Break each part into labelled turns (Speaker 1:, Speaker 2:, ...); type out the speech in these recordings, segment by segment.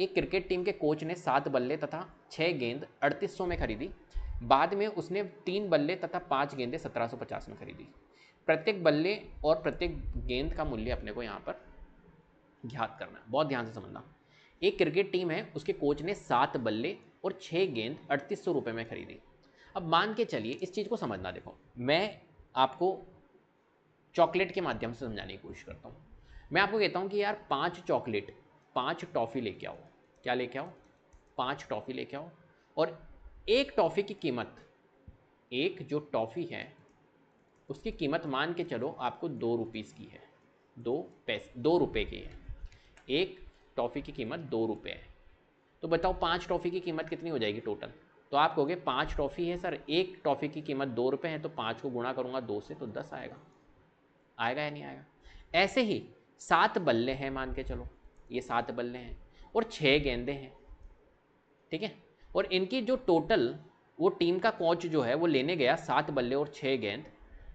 Speaker 1: एक cricket team के coach ने 7 बल्ले तथा 6 गेंद 3800 में खरीदी। बाद में उसने 3 बल्ले तथा 5 गेंदें 1750 में खरीदी। प्रत्येक बल्ले और प्रत्येक गेंद का मूल्य अपने को यहाँ पर ज्ञात करना है। बहुत ध्यान से समझना। एक क्रिकेट टीम है, उसके कोच ने 7 बल्ले और 6 गेंद 3800 रुपये में खरीदी। अब मान के चलिए, इस चीज़ को समझना। देखो, मैं आपको चॉकलेट के माध्यम से समझाने की कोशिश करता हूँ। मैं आपको कहता हूँ कि यार 5 चॉकलेट, 5 टॉफ़ी लेके आओ। क्या लेके आओ? 5 टॉफ़ी लेके आओ। और एक टॉफ़ी की कीमत, एक जो टॉफ़ी है उसकी कीमत मान के चलो आपको 2 रुपीज़ की है, 2 रुपये की है। एक टॉफ़ी की कीमत 2 रुपये है। तो बताओ 5 टॉफ़ी की कीमत कितनी हो जाएगी टोटल? तो आप कहोगे 5 टॉफ़ी है सर, एक टॉफ़ी की कीमत 2 रुपये है, तो 5 को गुणा करूँगा 2 से तो 10 आएगा। आएगा या नहीं आएगा? ऐसे ही 7 बल्ले हैं, मान के चलो ये 7 बल्ले हैं और 6 गेंदे हैं, ठीक है। और इनकी जो टोटल, वो टीम का कोच जो है वो लेने गया 7 बल्ले और 6 गेंद,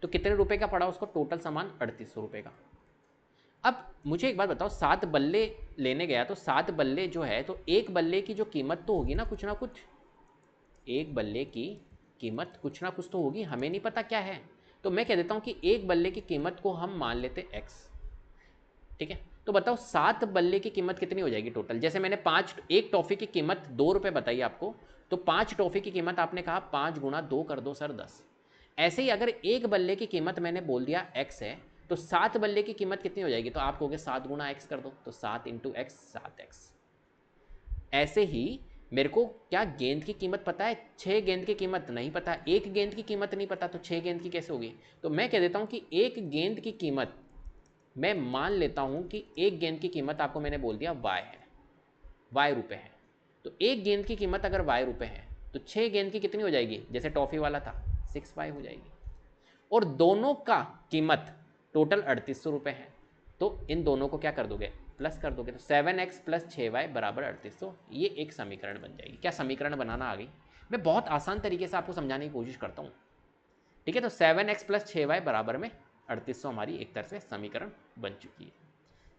Speaker 1: तो कितने रुपए का पड़ा उसको? टोटल सामान 3800 रुपये का। अब मुझे एक बात बताओ, 7 बल्ले लेने गया तो 7 बल्ले जो है, तो एक बल्ले की जो कीमत तो होगी ना कुछ, एक बल्ले की कीमत कुछ ना कुछ तो होगी, हमें नहीं पता क्या है। तो मैं कह देता हूं कि एक बल्ले की कीमत को हम मान लेते x, ठीक है। तो बताओ 7 बल्ले की कीमत कितनी हो जाएगी टोटल? जैसे मैंने 5, एक टॉफ़ी की कीमत 2 रुपये बताई आपको, तो 5 टॉफ़ी की कीमत आपने कहा 5 गुणा 2 कर दो सर 10। ऐसे ही अगर एक बल्ले की कीमत मैंने बोल दिया x है, तो 7 बल्ले की कीमत कितनी हो जाएगी? तो आप कहोगे 7 गुणा x कर दो, तो 7 इंटू एक्स 7x। ऐसे ही मेरे को क्या गेंद की कीमत पता है? 6 गेंद की कीमत नहीं पता, एक गेंद की कीमत नहीं पता, तो 6 गेंद की कैसे होगी? तो मैं कह देता हूं कि एक गेंद की कीमत, मैं मान लेता हूं कि एक गेंद की कीमत आपको मैंने बोल दिया y है, y रुपए है। तो एक गेंद की कीमत अगर y रुपए है, तो 6 गेंद की कितनी हो जाएगी? जैसे टॉफी वाला था 6y हो जाएगी। और दोनों का कीमत टोटल 3800 रुपये है, तो इन दोनों को क्या कर दोगे? प्लस कर दोगे। तो 7x प्लस 6y बराबर 3800, ये एक समीकरण बन जाएगी। क्या समीकरण बनाना आ गई? मैं बहुत आसान तरीके से आपको समझाने की कोशिश करता हूँ, ठीक है। तो 7x प्लस 6y बराबर में 3800 हमारी एक तरह से समीकरण बन चुकी है,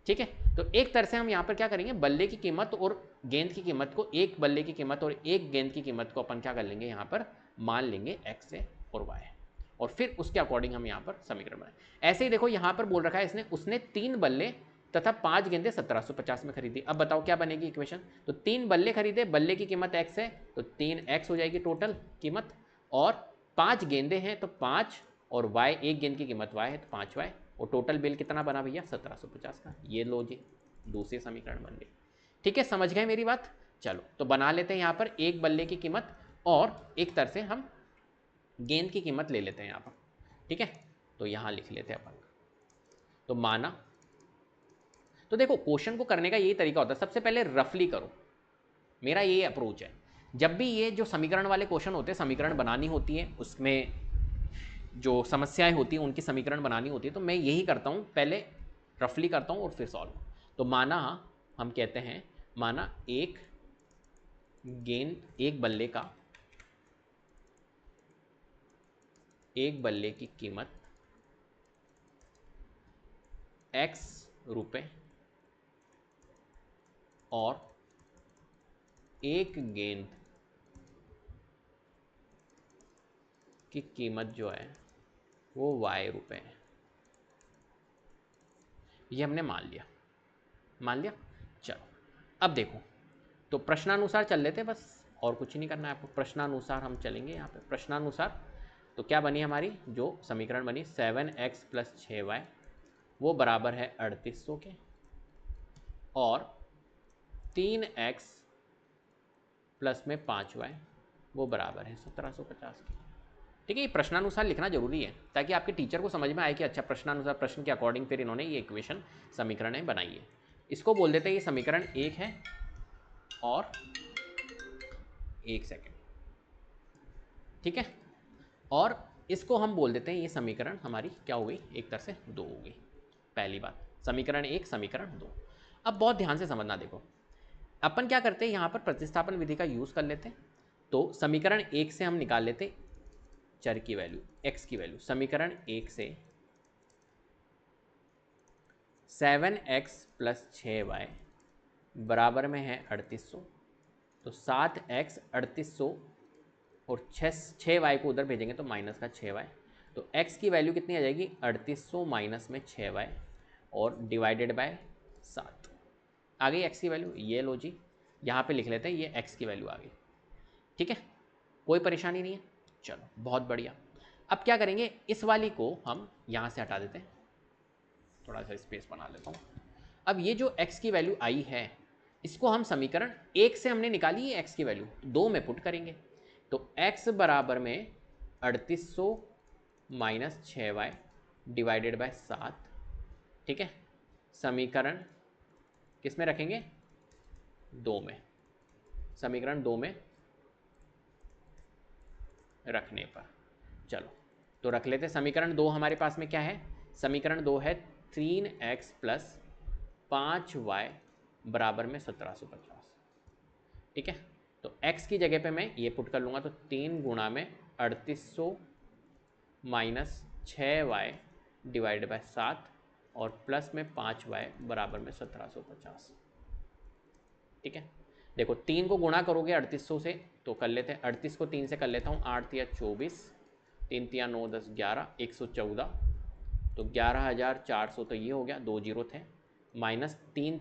Speaker 1: ठीक है। तो एक तरह से हम यहाँ पर क्या करेंगे, बल्ले की कीमत और गेंद की कीमत को, एक बल्ले की कीमत और एक गेंद की कीमत को अपन क्या कर लेंगे, यहाँ पर मान लेंगे x है और y है, और फिर उसके अकॉर्डिंग हम यहाँ पर समीकरण बनाए। ऐसे ही देखो यहाँ पर बोल रखा है इसने, उसने 3 बल्ले तथा 5 गेंदें 1750 में खरीदी। अब बताओ क्या बनेगी इक्वेशन? तो 3 बल्ले खरीदे, बल्ले की कीमत x है, तो 3x हो जाएगी टोटल कीमत, और 5 गेंदें हैं तो 5, और y, एक गेंद की कीमत y है तो 5y, और टोटल बिल कितना बना भैया? 1750 का। ये लो जी, दूसरी समीकरण बन गई, ठीक है। समझ गए मेरी बात? चलो तो बना लेते हैं यहाँ पर एक बल्ले की कीमत, और एक तरह से हम गेंद की कीमत ले लेते हैं यहाँ पर, ठीक है। तो यहाँ लिख लेते हैं अपन, तो माना। तो देखो क्वेश्चन को करने का यही तरीका होता है, सबसे पहले रफली करो, मेरा यही अप्रोच है। जब भी ये जो समीकरण वाले क्वेश्चन होते हैं, समीकरण बनानी होती है, उसमें जो समस्याएं होती हैं उनकी समीकरण बनानी होती है, तो मैं यही करता हूँ, पहले रफली करता हूँ और फिर सॉल्व। तो माना हम कहते हैं, माना एक गेंद, एक बल्ले का, एक बल्ले की कीमत x रुपए और एक गेंद की कीमत जो है वो y रुपए है। ये हमने मान लिया, मान लिया। चलो अब देखो, तो प्रश्नानुसार चल लेते हैं, बस और कुछ नहीं करना है आपको, प्रश्नानुसार हम चलेंगे यहाँ पे। प्रश्नानुसार तो क्या बनी हमारी जो समीकरण बनी, 7x प्लस 6y वो बराबर है 3800 के, और 3x प्लस में 5y वो बराबर है 1750 के, ठीक है। ये प्रश्नानुसार लिखना जरूरी है ताकि आपके टीचर को समझ में आए कि अच्छा प्रश्नानुसार, प्रश्न के अकॉर्डिंग फिर इन्होंने ये इक्वेशन समीकरण बनाई है। इसको बोल देते हैं ये समीकरण 1 है, और 1 सेकेंड, ठीक है। और इसको हम बोल देते हैं ये समीकरण हमारी क्या हो गई, एक तरह से 2 हो गई। पहली बात, समीकरण 1 समीकरण 2। अब बहुत ध्यान से समझना, देखो अपन क्या करते हैं यहाँ पर प्रतिस्थापन विधि का यूज कर लेते हैं। तो समीकरण 1 से हम निकाल लेते चर की वैल्यू, x की वैल्यू। समीकरण 1 से 7x प्लस 6y बराबर में है 3800, तो 7x 3800 और 6y को उधर भेजेंगे तो माइनस का 6y, तो x की वैल्यू कितनी आ जाएगी 3800 माइनस में 6y और डिवाइडेड बाय 7। आ गई x की वैल्यू, ये लो जी, यहाँ पे लिख लेते हैं, ये x की वैल्यू आ गई। ठीक है, कोई परेशानी नहीं है, चलो बहुत बढ़िया। अब क्या करेंगे, इस वाली को हम यहाँ से हटा देते हैं, थोड़ा सा स्पेस बना लेता हूँ। अब ये जो x की वैल्यू आई है, इसको हम समीकरण 1 से हमने निकाली है x की वैल्यू, 2 में पुट करेंगे, तो x बराबर में 3800 माइनस 6y डिवाइडेड बाय 7। ठीक है, समीकरण किस में रखेंगे, 2 में, समीकरण 2 में रखने पर, चलो तो रख लेते। समीकरण 2 हमारे पास में क्या है, समीकरण 2 है 3x प्लस 5y बराबर में 1750। ठीक है, तो x की जगह पे मैं ये पुट कर लूँगा, तो 3 गुणा में 3800 माइनस 6y डिवाइड बाय 7 और प्लस में 5y बराबर में 1750। ठीक है, देखो 3 को गुणा करोगे 3800 से तो कर लेते हैं, 38 को 3 से कर लेता हूँ, 8 तिया 24, 3 तिया 9 10 11, 114, तो 11400, तो ये हो गया, 2 जीरो थे, माइनस 3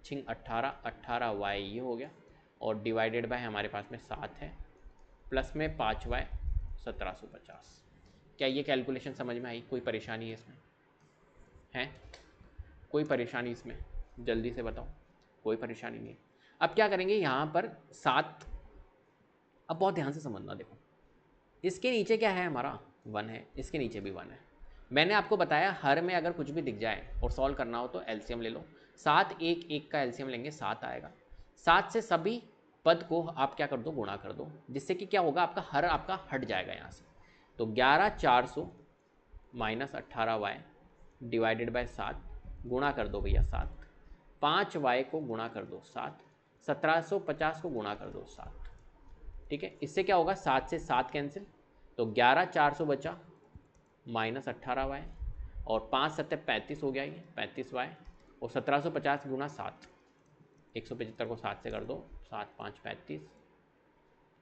Speaker 1: छिंग 18, 18y ये हो गया, और डिवाइडेड बाय हमारे पास में 7 है, प्लस में 5y 1750। क्या ये कैलकुलेशन समझ में आई, कोई परेशानी है इसमें, है कोई परेशानी इसमें, जल्दी से बताओ, कोई परेशानी नहीं। अब क्या करेंगे, यहाँ पर 7, अब बहुत ध्यान से समझना, देखो इसके नीचे क्या है हमारा 1 है, इसके नीचे भी 1 है। मैंने आपको बताया हर में अगर कुछ भी दिख जाए और सॉल्व करना हो तो एलसीएम ले लो, 7 1 1 का एलसीएम लेंगे 7 आएगा, 7 से सभी पद को आप क्या कर दो, गुणा कर दो, जिससे कि क्या होगा, आपका हर आपका हट जाएगा यहाँ से, तो 11400 माइनस 18y डिवाइडेड बाय 7, गुणा कर दो भैया 7, 5y को गुणा कर दो 7, 1750 को गुणा कर दो 7। ठीक है, इससे क्या होगा, 7 से 7 कैंसिल, तो 11400 बचा माइनस 18y और 5 7 35 हो गया, ये 35y और 1750 गुना 7, 175 को 7 से कर दो, 7 5 35,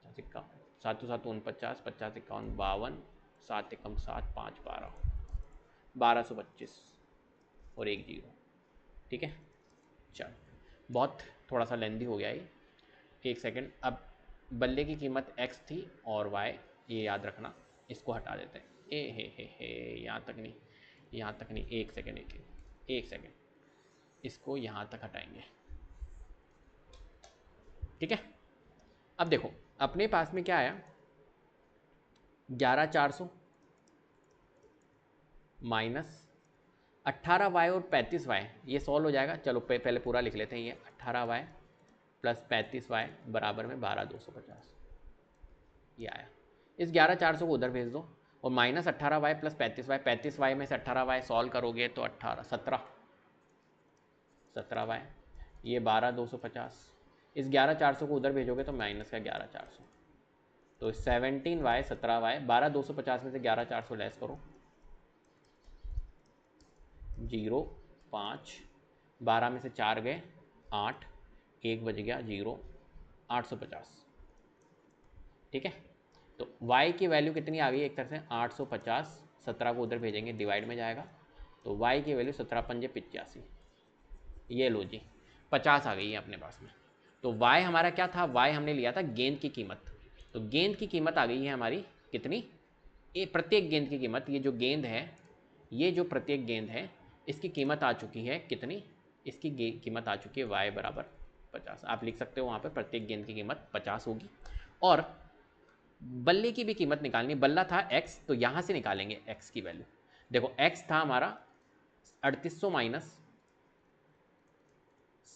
Speaker 1: 7 7 49, 50 51 52, 7 एकम 7 5 12, 1225 और 1 जीरो। ठीक है, चल बहुत थोड़ा सा लेंदी हो गया ये, एक सेकेंड। अब बल्ले की कीमत x थी और y, ये याद रखना, इसको हटा देते हैं, ए हे यहाँ तक नहीं, यहाँ तक नहीं, एक सेकेंड, इसको यहाँ तक हटाएंगे। ठीक है, अब देखो अपने पास में क्या आया, 11400 माइनस 18y और 35y, ये सॉल्व हो जाएगा, चलो पहले पूरा लिख लेते हैं, ये 18y प्लस 35y बराबर में 12250, ये आया। इस 11400 को उधर भेज दो और minus 18y plus 35y, 35y में से 18y सॉल्व करोगे तो 17y, ये 12250, इस 11400 को उधर भेजोगे तो माइनस का 11400, तो 17y 17y, 12250 में से 11400 लेस करो, 0 5, 12 में से 4 गए 8, 1 बच गया 0, 850। ठीक है, तो y की वैल्यू कितनी आ गई, एक तरह से 850, 17 को उधर भेजेंगे डिवाइड में जाएगा, तो y की वैल्यू 17 पंजे 85, ये लो जी 50 आ गई है अपने पास में। तो y हमारा क्या था, y हमने लिया था गेंद की कीमत, तो गेंद की कीमत आ गई है हमारी कितनी, ये प्रत्येक गेंद की कीमत, ये जो गेंद है, ये जो प्रत्येक गेंद है, इसकी कीमत आ चुकी है कितनी, इसकी कीमत आ चुकी है y बराबर 50। आप लिख सकते हो वहाँ पर प्रत्येक गेंद की कीमत 50 होगी। और बल्ले की भी कीमत निकालनी, बल्ला था x, तो यहाँ से निकालेंगे x की वैल्यू। देखो x था हमारा 3800 माइनस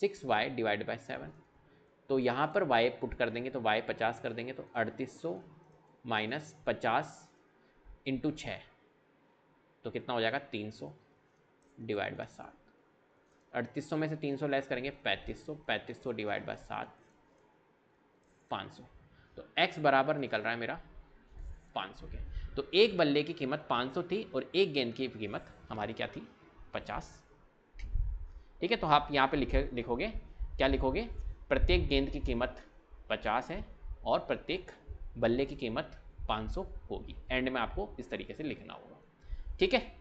Speaker 1: 6y डिवाइड बाय 7, तो यहाँ पर y पुट कर देंगे तो y 50 कर देंगे, तो 3800 माइनस 50 इंटू 6, तो कितना हो जाएगा 300 डिवाइड बाय 7, 3800 में से 300 लेस करेंगे 3500, 3500 डिवाइड बाय 7 500, तो x बराबर निकल रहा है मेरा 500 के। तो एक बल्ले की कीमत 500 थी और एक गेंद की कीमत हमारी क्या थी, 50 थी। ठीक है, तो आप यहाँ पे लिखोगे क्या लिखोगे, प्रत्येक गेंद की कीमत 50 है और प्रत्येक बल्ले की कीमत 500 होगी। एंड में आपको इस तरीके से लिखना होगा। ठीक है,